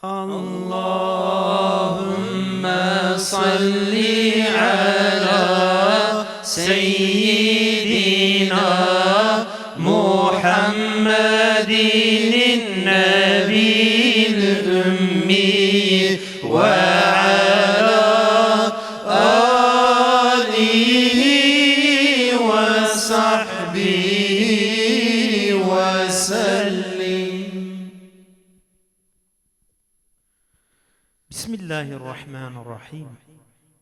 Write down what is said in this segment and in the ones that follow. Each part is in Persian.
اللهم صل على سيدنا محمد النبي الأمي وعلى آله وصحبه وسلم. بسم الله الرحمن الرحیم.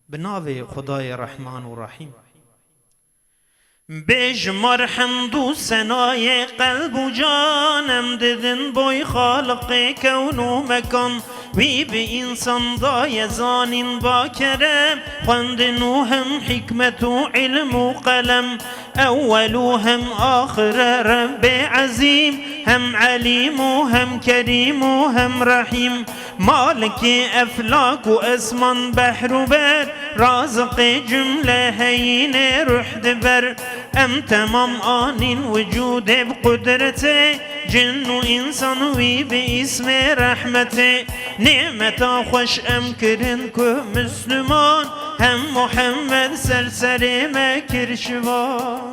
به نام خدای رحمان و رحیم. بجمر حمد و ثنای قلب و جانم ددن بوی خالق کون و مکان وی به انسان دای زانین با کرم خواندن و هم حکمت و علم و قلم اول و هم آخر رب عظیم هم علیم و هم کریم و هم رحیم مالک افلاک و اسمان بحر و بر رازق جمله هین رحد بر ام تمام آنین وجود بقدرته جن و انسان وی به اسم رحمته نعمتا خوش ام کرن که مسلمان هم محمد سرسر مکر شوان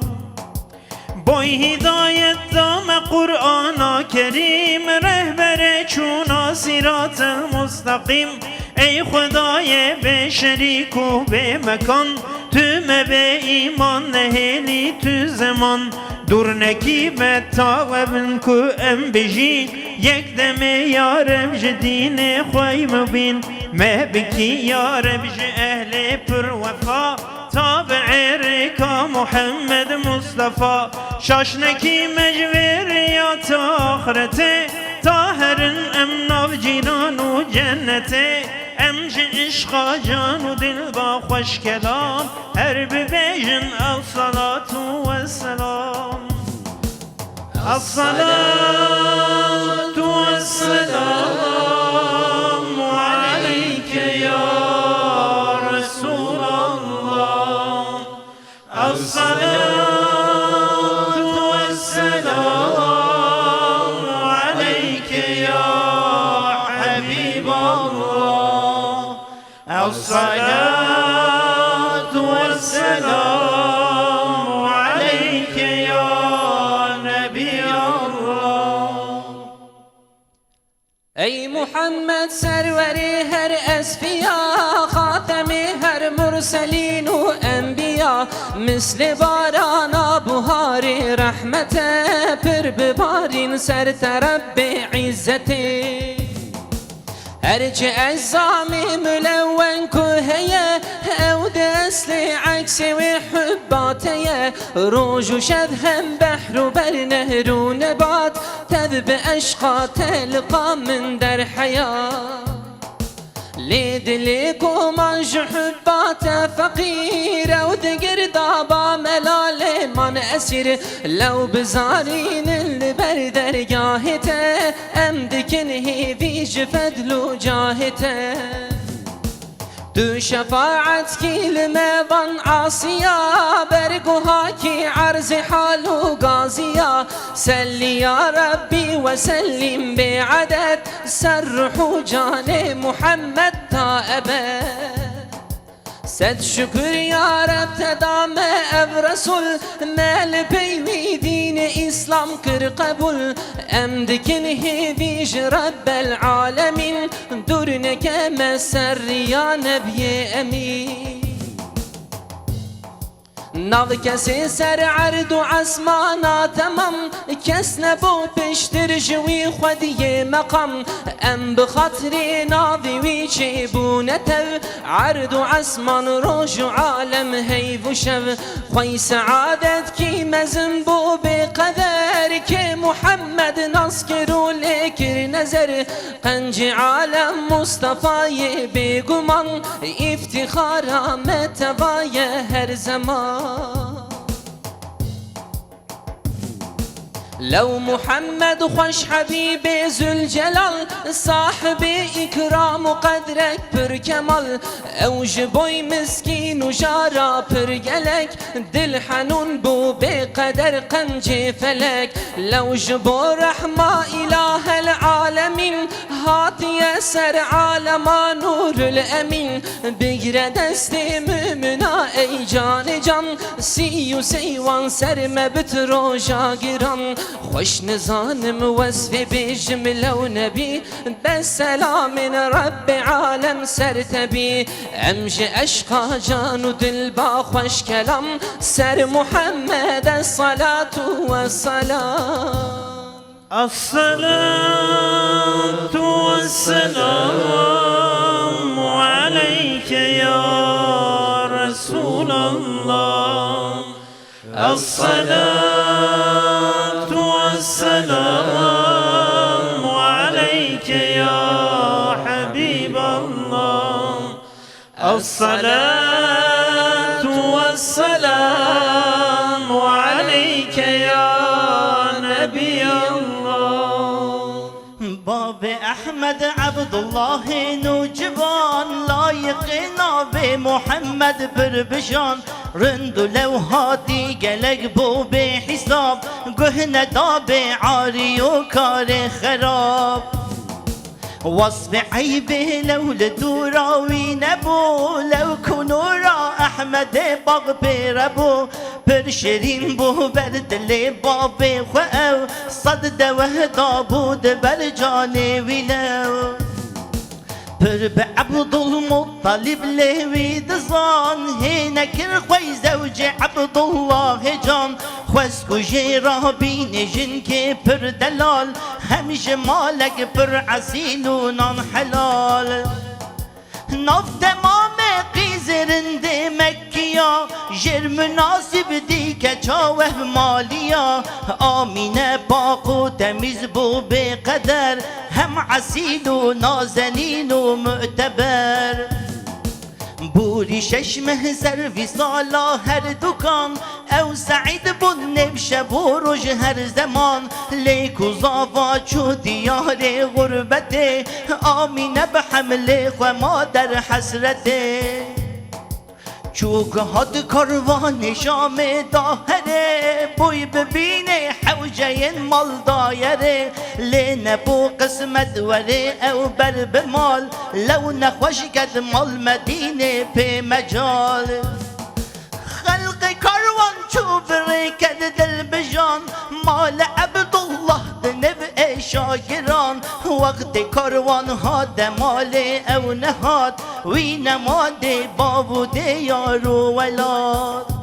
بای هدایت دام قرآن کریم رهبر چون صراط المستقیم ای خدای به شریک و به مکان تو به ایمان نهلی تو زمان دور نکیبت تا وبن که ام بجین یک دم یارب جدین خواهی مبین مهبکی یارب ج اهل پر وفا تابع رکا محمد مصطفى شاشنکی مجوریات آخرته طاهرن امنا جنان و جنته امج عشقا جان و دل با خوش کلام هر ببیجن الصلاة والسلام الصلاة والسلام عليك يا رسول الله الصلاة والسلام عليك يا حبيب الله الصلاة والسلام عليك يا نبي الله. ای محمد سروری هر اسفیا خاتم هر مرسلین و انبیا مثل باران بهار رحمت پر ببارین سر طرف به عزته هرچه اجزام ملون که هیه او دست عکس و حباته روز و شب هم بحر و بر نهر و نبات تذب اشقا تلقا من در حیات لدلك ومن حبات فقير ودقر ضابا ملال من أسير لو بزارين البر درجاهته أمدكنه في جفدلو جاهته تو شفاعت كلمة ظن عاصية برقها كي عرض حال غازية سلي يا ربي وسلم بعدد سرح جان محمد تائبا صد شكر يا رب تدام اب رسول مال بي دين اسلام كر قبول امدكنه بيج رب العالمين دورنك مسر يا نبي امين ناظ کسی سر عرض و عصمانا تمام کس نبو پشتر جوی خودی مقام ام بخاطر ناظی وی چه بونتو عرض و عصمان روش و عالم هیف و شب خوی سعادت کی مزن بو بقدر که محمد نصکر و لکر نظر قنج عالم مصطفی بگمان افتخار متوای هر زمان لو محمد خوش حبيب ذو الجلال صاحب إكرام وقدرك پر كمال اوج بوي مسكين وجارا پر قلك دل حنون بو بقدر قنج فلك لو جبو رحمة إله العالمين هات هاتی سر عالما نور الامین بگیره دست مؤمنا ای جان جان سی و سیوان سر مبت روژا گران خوش نزانم وصف بجمله و نبی بسلام رب عالم سر تبی امج عشقا جان و دل با خوش کلام سر محمد الصلاة والسلام الصلاة والسلام عليك يا رسول الله الصلاة والسلام عليك يا حبيب الله الصلاة والسلام عليك يا نبي الله باب احمد عبدالله نوجوان لایق ناب محمد بربشان رند و لوحاتی گلگ بو به حساب گهنه داب عاری و کار خراب وصف عیب لو لدوراوی نبو لو کنورا احمد باغ بربو پر شیرین بو بر دل باب خو صد دوهدا بود بر جان ویلو پر به عبدالمطلب لوی دزان هینکر خوی زوج عبدالله جان خوزکو جیرا بین جن که پر دلال همیشه مالک پر عسیل و نان حلال ناف تمام قیزرند مکیا جر مناسب دی که چاوه مالیا آمینه پاک و تمیز بو به قدر هم عسیل و نازنین و معتبر بوری ششمه سروی سالا هر دکان او سعید بون نبشه بروج هر زمان لیکو زاوا چو دیار غربته آمینه به حمله خو ما در حسرته چوک هاد کاروان شام داهره بوی ببینه حوجه مال دایره لینه بو قسمت وره او بر بمال لو نخوش کد مال مدینه په مجال خلق کاروان چو بره کد دل بجان مال عبدالله دنب شاگران وقت کاروان هاد مال او نهاد وی نماد بابود یارو ولاد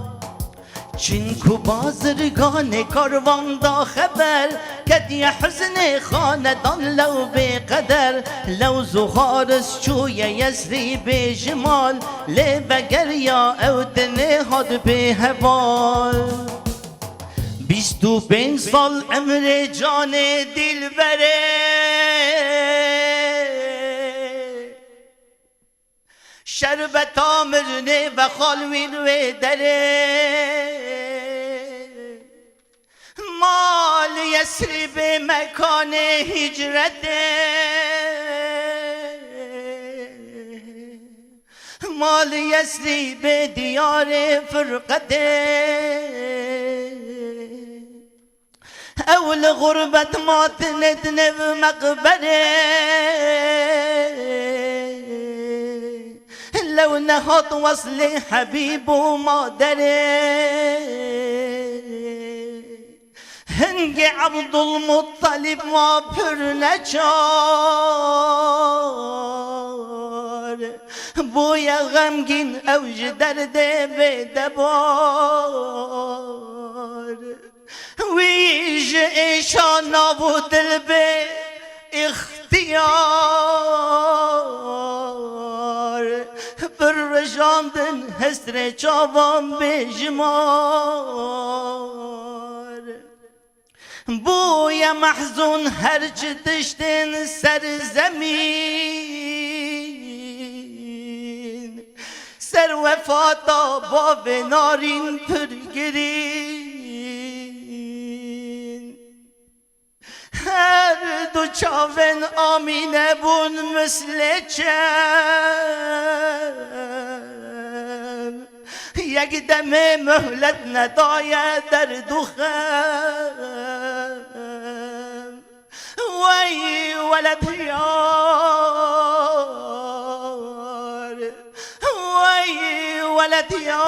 چنکو بازرگان کاروان دا خبر کدی حزن خاندان لو به قدر لو زخارس چوی یسری به جمال لبگر یا او دنهاد به حوال 25 سال عمر جان دل بره شربت آمرنه و خالوین و دره مال یسری به مکان هجرته مال یسری به دیار فرقته اول غربت ما تندنب مقبره لو نهض وصل حبيب ومادره هنگ عبدالمطلب ما پر نچار بویا غمگین اوج درد بدبار ویج ایشانا و دل به اختیار پر رجاندن هستر چاوان بجمار بویا محزون هرچ دشتن سر زمین سر وفاتا با نارین پرگرین هر دو چاون آمینه بون مثل چم یک دم مهلت نداید در دو خم وی ولد یا ولد يار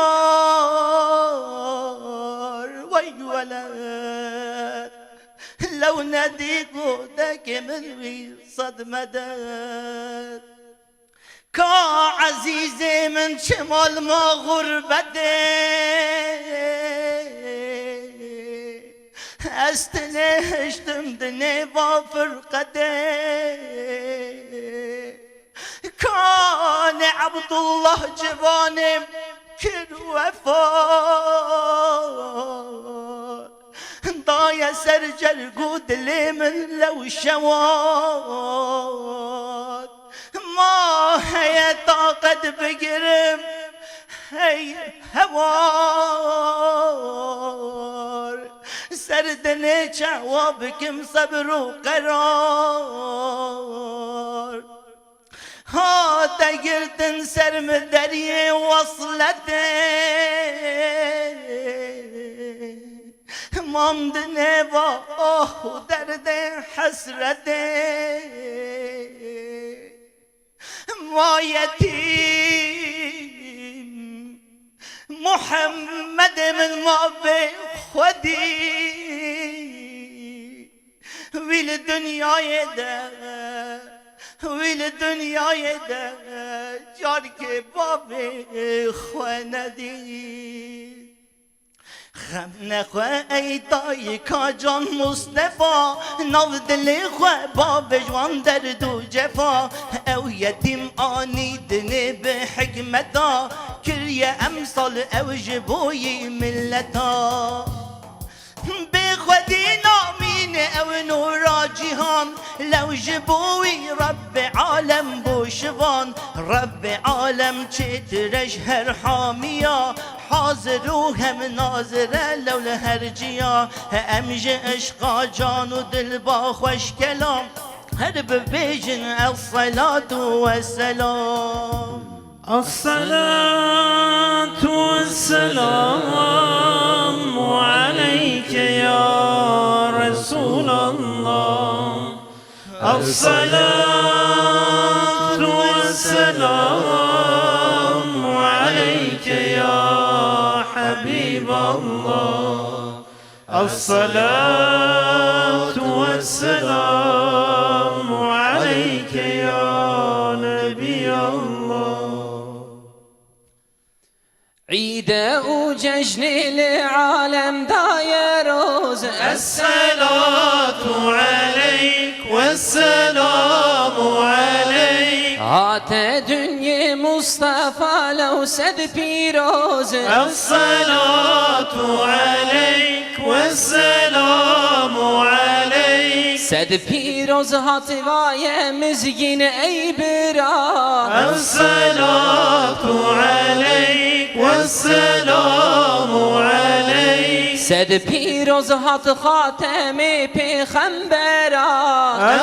وي ولد لو ناديك ودك من صد مدد كا عزيزي من شمال ما غربته استنهشتم دني بفرقته كان عبد الله جبانم كل وفا ضايا سرجل قود لي من لو شواد ما هي طاقة بقرم هي هوار سردني شعوابكم صبر وقرار هاتا قرتن سرم دري وصلته مامدني با درد حسرته ما يتيم محمد من ما بخودي ويل دنيا يده ويل دنیا ده جان که باب خواندی خم نخواه ای دای کا جان مصطفی نو دل خواه باب جوان درد و جفا او یتیم آنیدنه به حکمتا کریه امثال او جبوی ملتا به خودی نامین او نورا جهان لو جبوی رب عالم بوشوان رب عالم چترش هر حامیا حاضر و هم ناظره لول هر جیا امج عشقا جان و دل با خوش کلام هر ببیجن الصلاة والسلام الصلاة والسلام عليك يا رسول الله الصلاة والسلام عليك يا حبيب الله الصلاة والسلام عليك يا نبي الله عيد وججن العالم دايروز الصلاة عليك والسلام عليك هات دنيا مصطفى لو سد بيروز الصلاة عليك والسلام عليك سد بيروز هات وايا مزين اي برا الصلاة عليك والسلام عليك سد بيروز هات خاتم پیغمبرا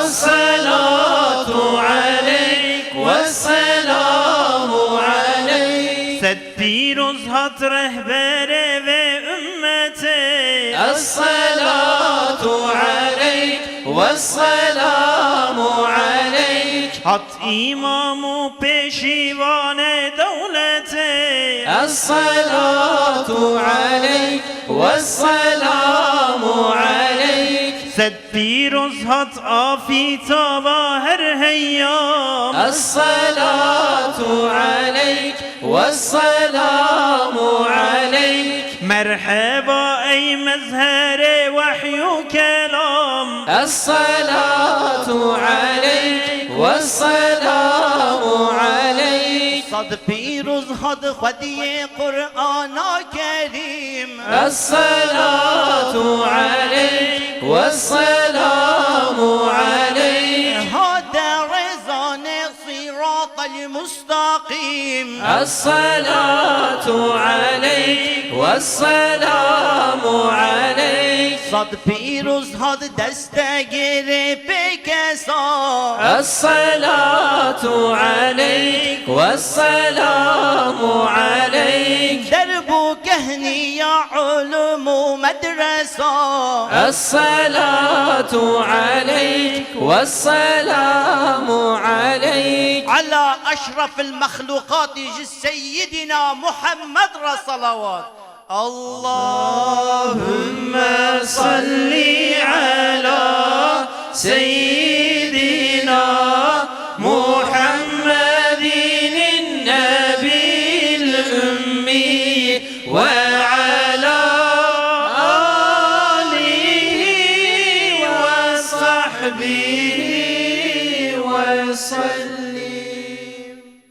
الصلاة عليك والسلام عليك سد بيروز هات رهبر و امتي الصلاة عليك والسلام عليك هات امام و پیشیوان دولتي الصلاة عليك والسلام عليك سد بيروز هات آفيتا هر هيام الصلاة عليك والسلام عليك مرحبا اي مزهر وحي وكلام الصلاة عليك والسلام عليك صد بيروز هاد خدي قرآن كريم الصلاة عليك والسلام عليك هذا رزان صراط المستقيم الصلاة عليك والسلام عليك صد بيروز هاد دستگیر بکسا الصلاة عليك والسلام عليك دربو كهني يا علم مدرسة الصلاة عليك والسلام عليك على أشرف المخلوقات سيدنا محمد صلوات. اللهم صل على سيدنا محمد النبي الأمي وعلى آله وصحبه